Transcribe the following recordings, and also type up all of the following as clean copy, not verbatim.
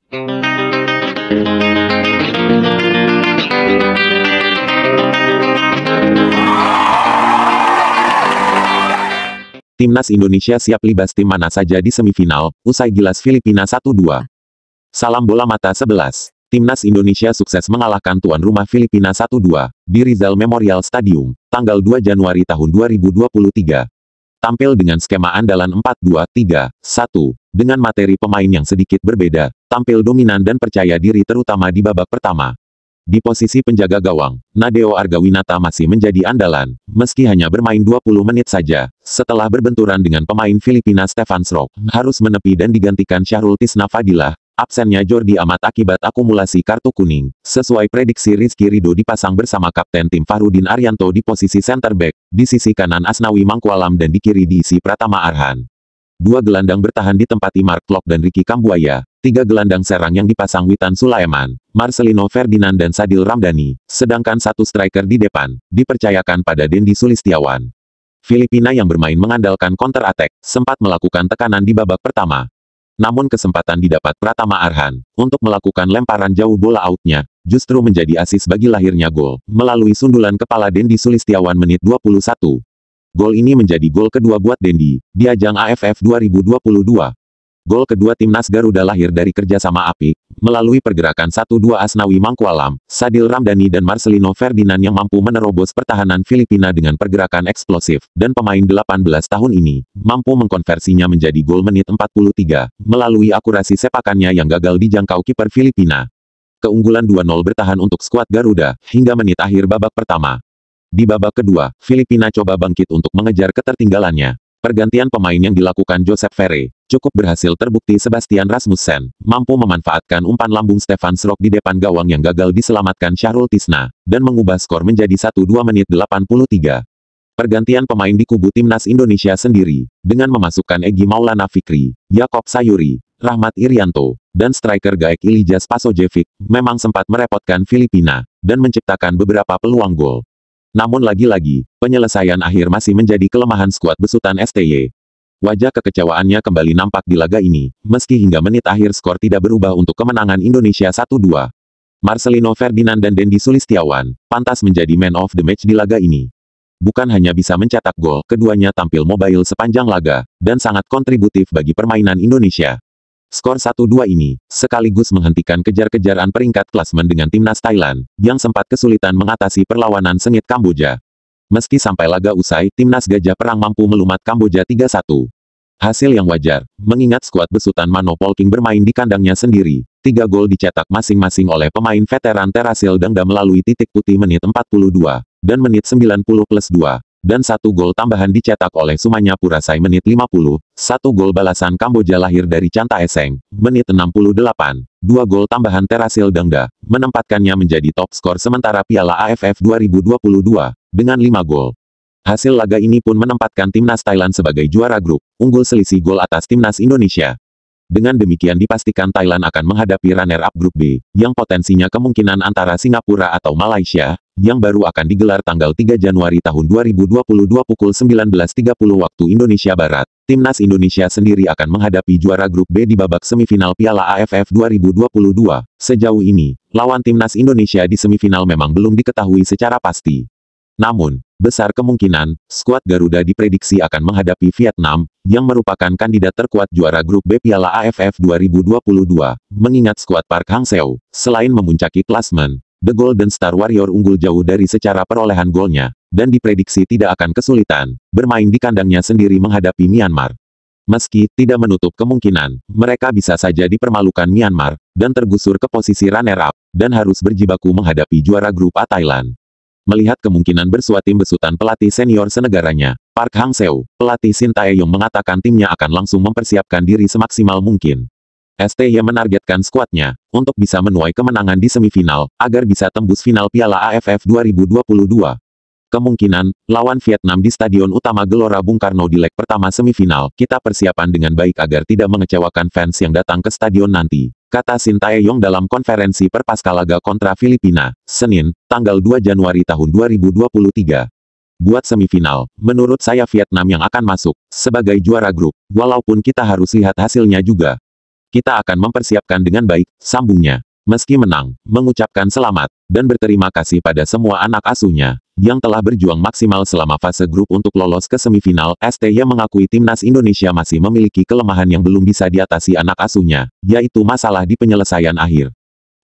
Timnas Indonesia siap libas tim mana saja di semifinal, usai gilas Filipina 1-2. Salam bola mata 11. Timnas Indonesia sukses mengalahkan tuan rumah Filipina 1-2, di Rizal Memorial Stadium, tanggal 2 Januari tahun 2023. Tampil dengan skema andalan 4-2-3-1, dengan materi pemain yang sedikit berbeda, tampil dominan dan percaya diri terutama di babak pertama. Di posisi penjaga gawang, Nadeo Argawinata masih menjadi andalan, meski hanya bermain 20 menit saja. Setelah berbenturan dengan pemain Filipina Stefan Srok, harus menepi dan digantikan Syahrul Tisna Fadilah. Absennya Jordi Amat akibat akumulasi kartu kuning. Sesuai prediksi, Rizky Ridho dipasang bersama kapten tim Fahrudin Arianto di posisi center back, di sisi kanan Asnawi Mangkualam dan di kiri diisi Pratama Arhan. Dua gelandang bertahan ditempati Mark Klok dan Ricky Kambuaya. Tiga gelandang serang yang dipasang Witan Sulaiman, Marcelino Ferdinand dan Sadil Ramdhani, sedangkan satu striker di depan, dipercayakan pada Dendi Sulistiawan. Filipina yang bermain mengandalkan counter attack, sempat melakukan tekanan di babak pertama. Namun kesempatan didapat Pratama Arhan, untuk melakukan lemparan jauh bola outnya, justru menjadi asis bagi lahirnya gol, melalui sundulan kepala Dendi Sulistiawan menit 21. Gol ini menjadi gol kedua buat Dendi, di ajang AFF 2022. Gol kedua Timnas Garuda lahir dari kerjasama apik, melalui pergerakan 1-2 Asnawi Mangkualam, Sadil Ramdhani dan Marcelino Ferdinand yang mampu menerobos pertahanan Filipina dengan pergerakan eksplosif, dan pemain 18 tahun ini, mampu mengkonversinya menjadi gol menit 43, melalui akurasi sepakannya yang gagal dijangkau kiper Filipina. Keunggulan 2-0 bertahan untuk skuad Garuda, hingga menit akhir babak pertama. Di babak kedua, Filipina coba bangkit untuk mengejar ketertinggalannya. Pergantian pemain yang dilakukan Joseph Ferre, cukup berhasil terbukti. Sebastian Rasmussen, mampu memanfaatkan umpan lambung Stefan Srok di depan gawang yang gagal diselamatkan Syahrul Tisna, dan mengubah skor menjadi 1-2 menit 83. Pergantian pemain di kubu Timnas Indonesia sendiri, dengan memasukkan Egy Maulana Fikri, Yakob Sayuri, Rahmat Irianto, dan striker Gaek Ilijas Pasojevic, memang sempat merepotkan Filipina, dan menciptakan beberapa peluang gol. Namun lagi-lagi, penyelesaian akhir masih menjadi kelemahan skuad besutan STY. Wajah kekecewaannya kembali nampak di laga ini, meski hingga menit akhir skor tidak berubah untuk kemenangan Indonesia 1-2. Marcelino Ferdinand dan Dendi Sulistiawan, pantas menjadi man of the match di laga ini. Bukan hanya bisa mencetak gol, keduanya tampil mobile sepanjang laga, dan sangat kontributif bagi permainan Indonesia. Skor 1-2 ini, sekaligus menghentikan kejar-kejaran peringkat klasmen dengan Timnas Thailand, yang sempat kesulitan mengatasi perlawanan sengit Kamboja. Meski sampai laga usai, Timnas Gajah Perang mampu melumat Kamboja 3-1. Hasil yang wajar, mengingat skuad besutan Mano Polking bermain di kandangnya sendiri. 3 gol dicetak masing-masing oleh pemain veteran Terasil Dangda melalui titik putih menit 42, dan menit 90+2. Dan 1 gol tambahan dicetak oleh Sumanya Purasai menit 50, 1 gol balasan Kamboja lahir dari Chanta Eseng, menit 68, 2 gol tambahan Terasil Dangda, menempatkannya menjadi top skor sementara Piala AFF 2022, dengan 5 gol. Hasil laga ini pun menempatkan Timnas Thailand sebagai juara grup, unggul selisih gol atas Timnas Indonesia. Dengan demikian dipastikan Thailand akan menghadapi runner-up grup B, yang potensinya kemungkinan antara Singapura atau Malaysia, yang baru akan digelar tanggal 3 Januari tahun 2022 pukul 19.30 waktu Indonesia Barat. Timnas Indonesia sendiri akan menghadapi juara grup B di babak semifinal Piala AFF 2022. Sejauh ini, lawan Timnas Indonesia di semifinal memang belum diketahui secara pasti. Namun, besar kemungkinan, skuad Garuda diprediksi akan menghadapi Vietnam, yang merupakan kandidat terkuat juara grup B Piala AFF 2022, mengingat skuad Park Hang-seo, selain memuncaki klasmen, The Golden Star Warrior unggul jauh dari secara perolehan golnya, dan diprediksi tidak akan kesulitan, bermain di kandangnya sendiri menghadapi Myanmar. Meski tidak menutup kemungkinan, mereka bisa saja dipermalukan Myanmar, dan tergusur ke posisi runner-up, dan harus berjibaku menghadapi juara grup A Thailand. Melihat kemungkinan bersua tim besutan pelatih senior senegaranya, Park Hang-seo, pelatih Shin Tae-yong mengatakan timnya akan langsung mempersiapkan diri semaksimal mungkin. STY menargetkan skuadnya, untuk bisa menuai kemenangan di semifinal, agar bisa tembus final Piala AFF 2022. Kemungkinan, lawan Vietnam di Stadion Utama Gelora Bung Karno di leg pertama semifinal, kita persiapan dengan baik agar tidak mengecewakan fans yang datang ke stadion nanti, kata Shin Tae-yong dalam konferensi perpasca laga kontra Filipina, Senin, tanggal 2 Januari tahun 2023. Buat semifinal, menurut saya Vietnam yang akan masuk, sebagai juara grup, walaupun kita harus lihat hasilnya juga. Kita akan mempersiapkan dengan baik, sambungnya. Meski menang, mengucapkan selamat, dan berterima kasih pada semua anak asuhnya, yang telah berjuang maksimal selama fase grup untuk lolos ke semifinal. STY mengakui timnas Indonesia masih memiliki kelemahan yang belum bisa diatasi anak asuhnya, yaitu masalah di penyelesaian akhir.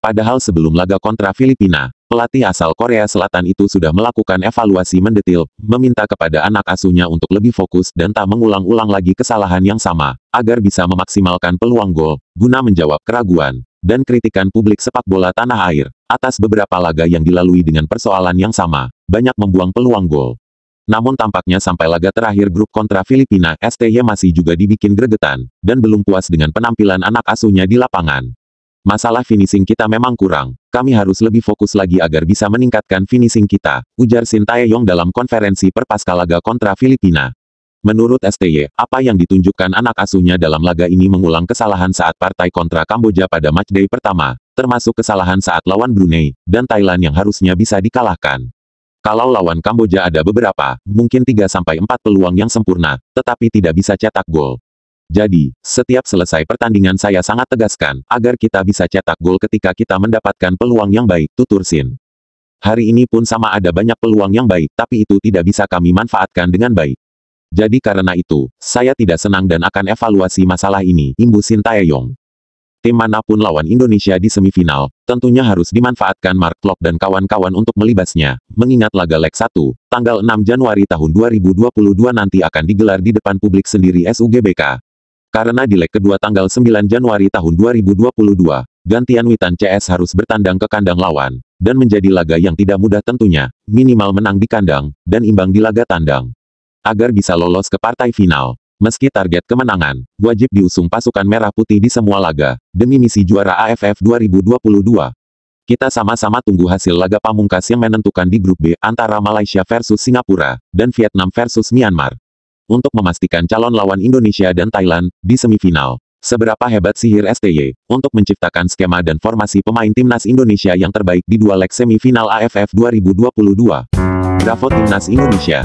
Padahal sebelum laga kontra Filipina, pelatih asal Korea Selatan itu sudah melakukan evaluasi mendetil, meminta kepada anak asuhnya untuk lebih fokus dan tak mengulang-ulang lagi kesalahan yang sama, agar bisa memaksimalkan peluang gol, guna menjawab keraguan dan kritikan publik sepak bola tanah air, atas beberapa laga yang dilalui dengan persoalan yang sama, banyak membuang peluang gol. Namun tampaknya sampai laga terakhir grup kontra Filipina, STY masih juga dibikin gregetan, dan belum puas dengan penampilan anak asuhnya di lapangan. Masalah finishing kita memang kurang, kami harus lebih fokus lagi agar bisa meningkatkan finishing kita, ujar Shin Tae-yong dalam konferensi perpasca laga kontra Filipina. Menurut STY, apa yang ditunjukkan anak asuhnya dalam laga ini mengulang kesalahan saat partai kontra Kamboja pada matchday pertama, termasuk kesalahan saat lawan Brunei dan Thailand yang harusnya bisa dikalahkan. Kalau lawan Kamboja ada beberapa, mungkin 3-4 peluang yang sempurna, tetapi tidak bisa cetak gol. Jadi, setiap selesai pertandingan saya sangat tegaskan, agar kita bisa cetak gol ketika kita mendapatkan peluang yang baik, tutur Shin. Hari ini pun sama ada banyak peluang yang baik, tapi itu tidak bisa kami manfaatkan dengan baik. Jadi karena itu, saya tidak senang dan akan evaluasi masalah ini, imbus Shin Tae-yong. Tim manapun lawan Indonesia di semifinal, tentunya harus dimanfaatkan Mark Klok dan kawan-kawan untuk melibasnya, mengingat laga leg 1, tanggal 6 Januari tahun 2022 nanti akan digelar di depan publik sendiri SUGBK. Karena di leg kedua tanggal 9 Januari tahun 2022, gantian Witan CS harus bertandang ke kandang lawan, dan menjadi laga yang tidak mudah tentunya, minimal menang di kandang, dan imbang di laga tandang. Agar bisa lolos ke partai final, meski target kemenangan, wajib diusung pasukan merah putih di semua laga, demi misi juara AFF 2022. Kita sama-sama tunggu hasil laga pamungkas yang menentukan di grup B antara Malaysia versus Singapura, dan Vietnam versus Myanmar. Untuk memastikan calon lawan Indonesia dan Thailand, di semifinal. Seberapa hebat sihir STY, untuk menciptakan skema dan formasi pemain timnas Indonesia yang terbaik di dua leg semifinal AFF 2022. Bravo Timnas Indonesia!